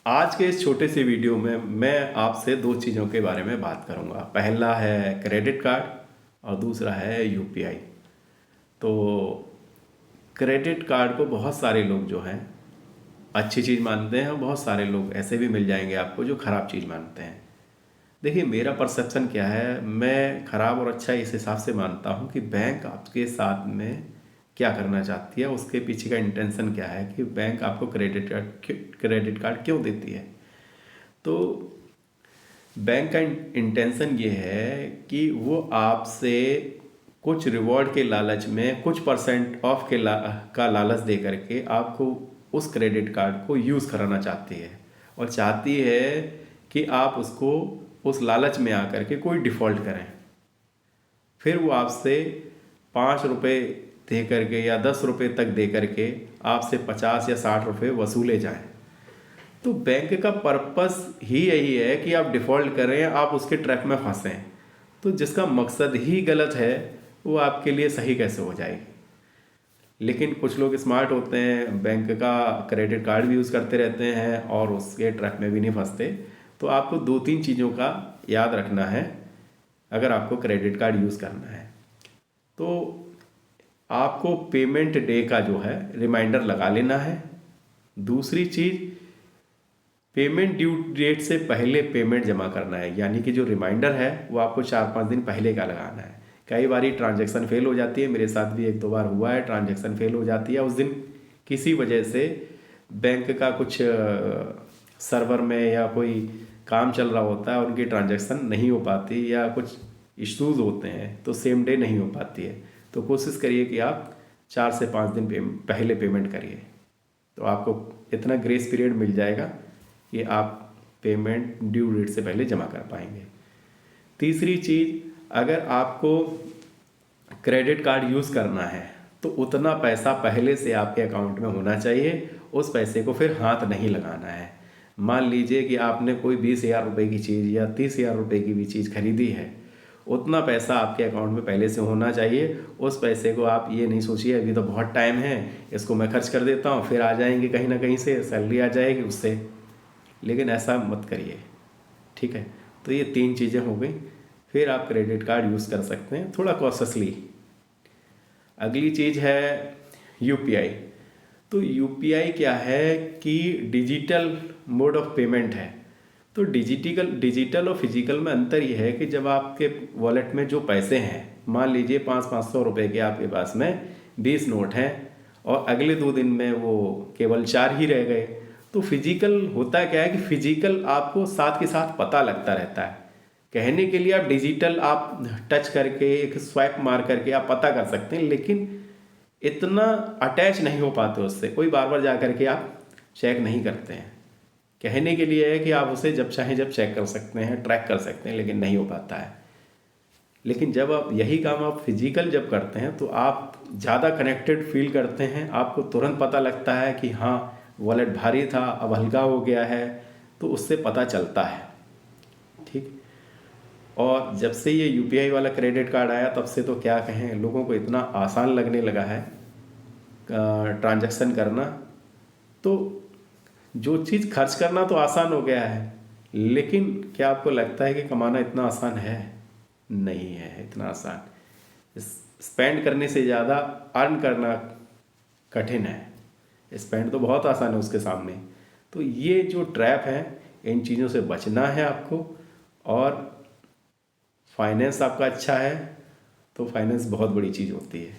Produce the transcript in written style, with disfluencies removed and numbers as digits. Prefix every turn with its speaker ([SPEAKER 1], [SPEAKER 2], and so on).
[SPEAKER 1] आज के इस छोटे से वीडियो में मैं आपसे दो चीज़ों के बारे में बात करूंगा। पहला है क्रेडिट कार्ड और दूसरा है यूपीआई। तो क्रेडिट कार्ड को बहुत सारे लोग जो हैं अच्छी चीज़ मानते हैं और बहुत सारे लोग ऐसे भी मिल जाएंगे आपको जो ख़राब चीज़ मानते हैं। देखिए, मेरा परसेप्शन क्या है, मैं ख़राब और अच्छा इस हिसाब से मानता हूँ कि बैंक आपके साथ में क्या करना चाहती है, उसके पीछे का इंटेंशन क्या है कि बैंक आपको क्रेडिट कार्ड क्यों देती है। तो बैंक का इंटेंशन ये है कि वो आपसे कुछ रिवॉर्ड के लालच में कुछ परसेंट ऑफ का लालच दे करके आपको उस क्रेडिट कार्ड को यूज़ कराना चाहती है और चाहती है कि आप उसको उस लालच में आकर के कोई डिफ़ॉल्ट करें। फिर वो आपसे 5 रुपये दे करके या 10 रुपये तक दे करके आपसे 50 या 60 रुपये वसूले जाएं। तो बैंक का पर्पस ही यही है कि आप डिफ़ॉल्ट करें, आप उसके ट्रैप में फंसें। तो जिसका मकसद ही गलत है वो आपके लिए सही कैसे हो जाएगी। लेकिन कुछ लोग स्मार्ट होते हैं, बैंक का क्रेडिट कार्ड भी यूज़ करते रहते हैं और उसके ट्रैप में भी नहीं फंसते। तो आपको 2-3 चीज़ों का याद रखना है अगर आपको क्रेडिट कार्ड यूज़ करना है। तो आपको पेमेंट डे का जो है रिमाइंडर लगा लेना है। दूसरी चीज़, पेमेंट ड्यू डेट से पहले पेमेंट जमा करना है, यानी कि जो रिमाइंडर है वो आपको 4-5 दिन पहले का लगाना है। कई बार ट्रांजैक्शन फेल हो जाती है, मेरे साथ भी 1-2 बार हुआ है, ट्रांजैक्शन फेल हो जाती है। उस दिन किसी वजह से बैंक का कुछ सर्वर में या कोई काम चल रहा होता है, उनकी ट्रांजैक्शन नहीं हो पाती या कुछ इश्यूज़ होते हैं तो सेम डे नहीं हो पाती है। तो कोशिश करिए कि आप 4 से 5 दिन पहले पेमेंट करिए, तो आपको इतना ग्रेस पीरियड मिल जाएगा कि आप पेमेंट ड्यू डेट से पहले जमा कर पाएंगे। तीसरी चीज़, अगर आपको क्रेडिट कार्ड यूज़ करना है तो उतना पैसा पहले से आपके अकाउंट में होना चाहिए, उस पैसे को फिर हाथ नहीं लगाना है। मान लीजिए कि आपने कोई 20,000 रुपये की चीज़ या 30,000 रुपये की भी चीज़ खरीदी है, उतना पैसा आपके अकाउंट में पहले से होना चाहिए। उस पैसे को आप ये नहीं सोचिए अभी तो बहुत टाइम है, इसको मैं खर्च कर देता हूँ, फिर आ जाएंगे कहीं ना कहीं से सैलरी आ जाएगी उससे, लेकिन ऐसा मत करिए, ठीक है। तो ये 3 चीज़ें हो गई, फिर आप क्रेडिट कार्ड यूज़ कर सकते हैं थोड़ा कॉशियसली। अगली चीज़ है यूपीआई। तो यूपीआई क्या है कि डिजिटल मोड ऑफ पेमेंट है। तो डिजिटल और फिजिकल में अंतर ये है कि जब आपके वॉलेट में जो पैसे हैं, मान लीजिए 500-500 रुपये के आपके पास में 20 नोट हैं और अगले 2 दिन में वो केवल 4 ही रह गए, तो फिजिकल होता क्या है कि फिजिकल आपको साथ के साथ पता लगता रहता है। कहने के लिए आप डिजिटल आप टच करके एक स्वाइप मार करके आप पता कर सकते हैं, लेकिन इतना अटैच नहीं हो पाते उससे, कोई बार बार जा करके आप चेक नहीं करते हैं। कहने के लिए है कि आप उसे जब चाहें जब चेक कर सकते हैं, ट्रैक कर सकते हैं, लेकिन नहीं हो पाता है। लेकिन जब आप यही काम आप फिजिकल जब करते हैं तो आप ज़्यादा कनेक्टेड फील करते हैं, आपको तुरंत पता लगता है कि हाँ वॉलेट भारी था अब हल्का हो गया है, तो उससे पता चलता है, ठीक। और जब से ये यूपीआई वाला क्रेडिट कार्ड आया तब से तो क्या कहें, लोगों को इतना आसान लगने लगा है ट्रांजैक्शन करना। तो जो चीज़ खर्च करना तो आसान हो गया है, लेकिन क्या आपको लगता है कि कमाना इतना आसान है? नहीं है इतना आसान। स्पेंड करने से ज़्यादा अर्न करना कठिन है। स्पेंड तो बहुत आसान है उसके सामने। तो ये जो ट्रैप है, इन चीज़ों से बचना है आपको। और फाइनेंस आपका अच्छा है तो फाइनेंस बहुत बड़ी चीज़ होती है।